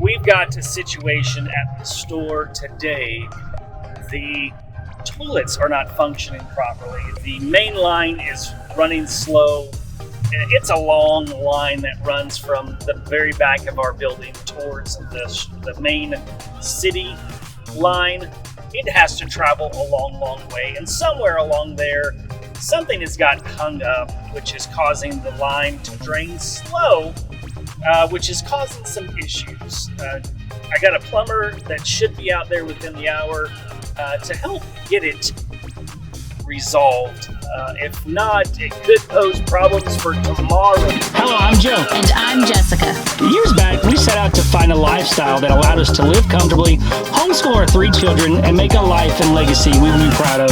We've got a situation at the store today. The toilets are not functioning properly. The main line is running slow. It's a long line that runs from the very back of our building towards the main city line. It has to travel a long way, and somewhere along there, something has got hung up, which is causing the line to drain slow, which is causing some issues. I got a plumber that should be out there within the hour to help get it resolved. If not, it could pose problems for tomorrow. Hello, I'm Joe. And I'm Jessica. Years back, we set out to find a lifestyle that allowed us to live comfortably, homeschool our 3 children, and make a life and legacy we would be proud of.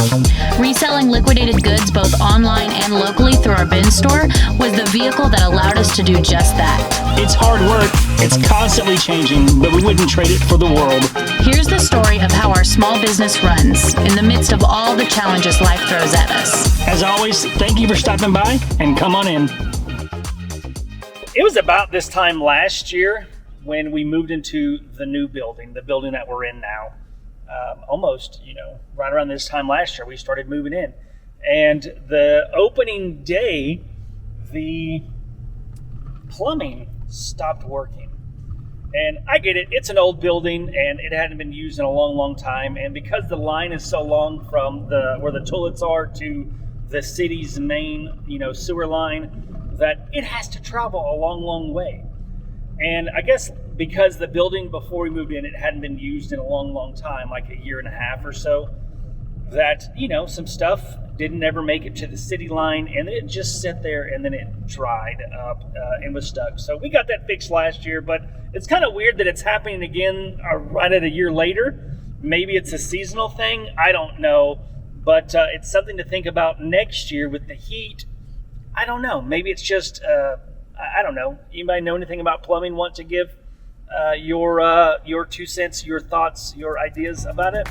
Reselling liquidated goods both online and locally through our bin store was the vehicle that allowed us to do just that. It's hard work, it's constantly changing, but we wouldn't trade it for the world. Here's the story of how our small business runs in the midst of all the challenges life throws at us. As always, thank you for stopping by, and come on in. It was about this time last year when we moved into the new building, the building that we're in now. Almost, right around this time last year, we started moving in. And the opening day, the plumbing stopped working. And I get it, it's an old building and it hadn't been used in a long time. And because the line is so long from where the toilets are to the city's main, sewer line, that it has to travel a long way. And I guess because the building before we moved in, it hadn't been used in a long time, like a year and a half or so, that, some stuff didn't ever make it to the city line, and it just sat there and then it dried up and was stuck. So we got that fixed last year, but it's kind of weird that it's happening again right at a year later. Maybe it's a seasonal thing, I don't know, but it's something to think about next year with the heat. I don't know, maybe it's just, I don't know. Anybody know anything about plumbing? Want to give your 2 cents, your thoughts, your ideas about it?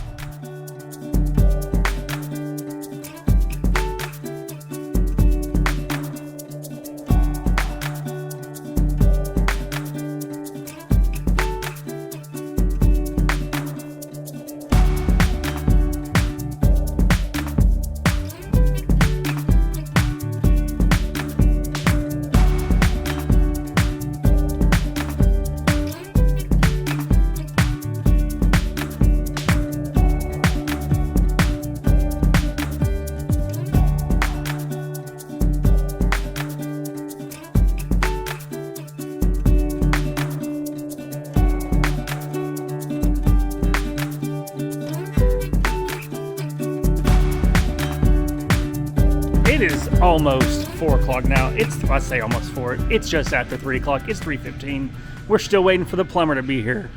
It is almost 4 o'clock now. I say almost 4. It's just after 3 o'clock. It's 3:15. We're still waiting for the plumber to be here.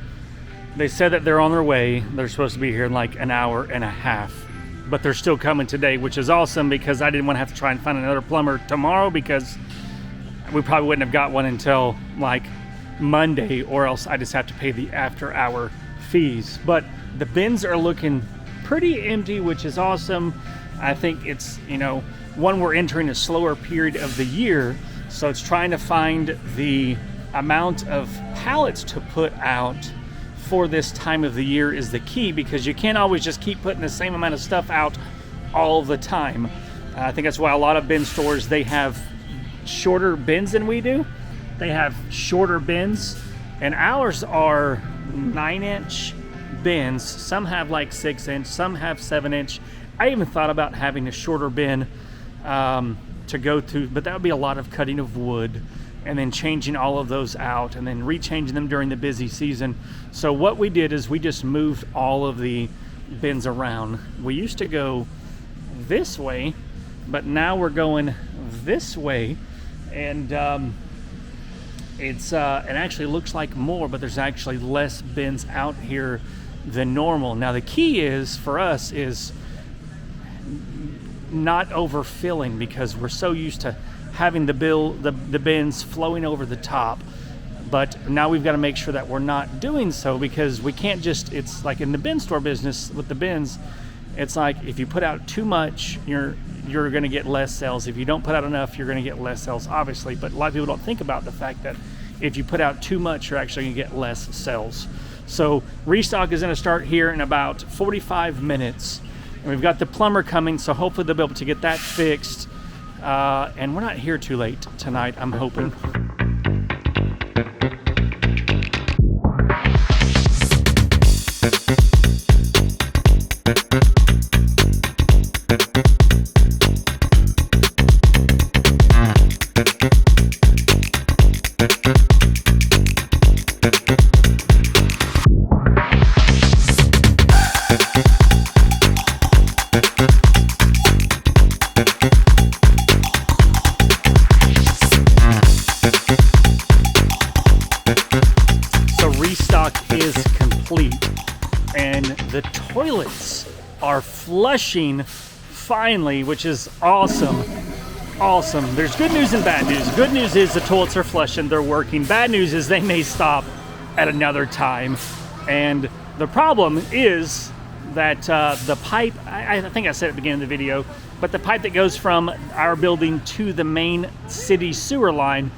They said that they're on their way. They're supposed to be here in like an hour and a half. But they're still coming today, which is awesome because I didn't want to have to try and find another plumber tomorrow because we probably wouldn't have got one until like Monday, or else I just have to pay the after-hour fees. But the bins are looking pretty empty, which is awesome. I think it's, one, we're entering a slower period of the year, so it's trying to find the amount of pallets to put out for this time of the year is the key, because you can't always just keep putting the same amount of stuff out all the time. I think that's why a lot of bin stores, they have shorter bins than we do. They have shorter bins, and ours are 9-inch bins. Some have like 6-inch, some have 7-inch. I even thought about having a shorter bin to go to, but that would be a lot of cutting of wood and then changing all of those out and then rechanging them during the busy season. So what we did is we just moved all of the bins around. We used to go this way, but now we're going this way, and it actually looks like more, but there's actually less bins out here than normal. Now the key is for us is not overfilling, because we're so used to having the bins flowing over the top. But now we've got to make sure that we're not doing so, because we can't just, it's like in the bin store business with the bins, it's like if you put out too much, you're going to get less sales. If you don't put out enough, you're going to get less sales, obviously. But a lot of people don't think about the fact that If you put out too much, you're actually gonna get less sales. So restock is gonna start here in about 45 minutes. And we've got the plumber coming, so hopefully they'll be able to get that fixed. And we're not here too late tonight, I'm hoping. Is complete, and the toilets are flushing finally, which is awesome. There's good news and bad news. Good news is the toilets are flushing, they're working. Bad news is they may stop at another time, and the problem is that the pipe, I think I said at the beginning of the video, but the pipe that goes from our building to the main city sewer line,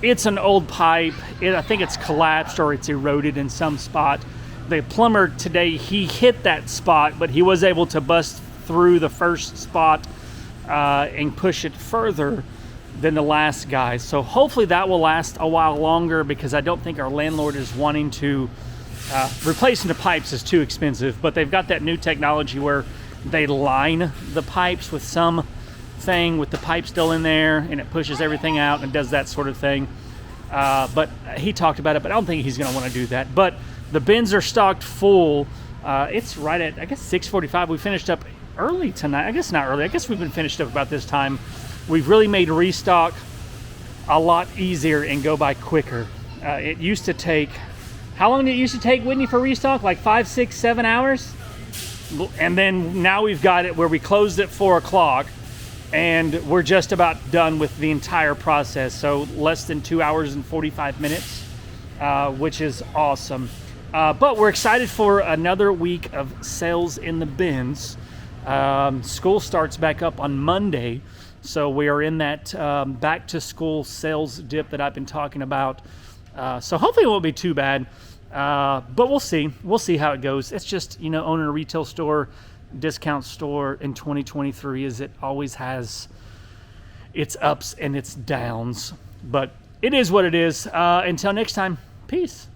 it's an old pipe. I think it's collapsed or it's eroded in some spot. The plumber today, he hit that spot, but he was able to bust through the first spot and push it further than the last guy. So hopefully that will last a while longer, because I don't think our landlord is wanting to, replacing the pipes is too expensive, but they've got that new technology where they line the pipes with some thing with the pipe still in there, and it pushes everything out and does that sort of thing. But he talked about it, but I don't think he's going to want to do that. But the bins are stocked full. It's right at, I guess, 6:45. We finished up early tonight. I guess not early. I guess we've been finished up about this time. We've really made restock a lot easier and go by quicker. It used to take, how long did it used to take, Whitney, for restock? Like 5, 6, 7 hours? And then now we've got it where we closed at 4 o'clock. And we're just about done with the entire process. So less than 2 hours and 45 minutes, which is awesome. But we're excited for another week of sales in the bins. School starts back up on Monday. So we are in that back to school sales dip that I've been talking about. So hopefully it won't be too bad. But we'll see. We'll see how it goes. It's just, owning a retail store, discount store in 2023, as it always has its ups and its downs, but it is what it is. Until next time, peace.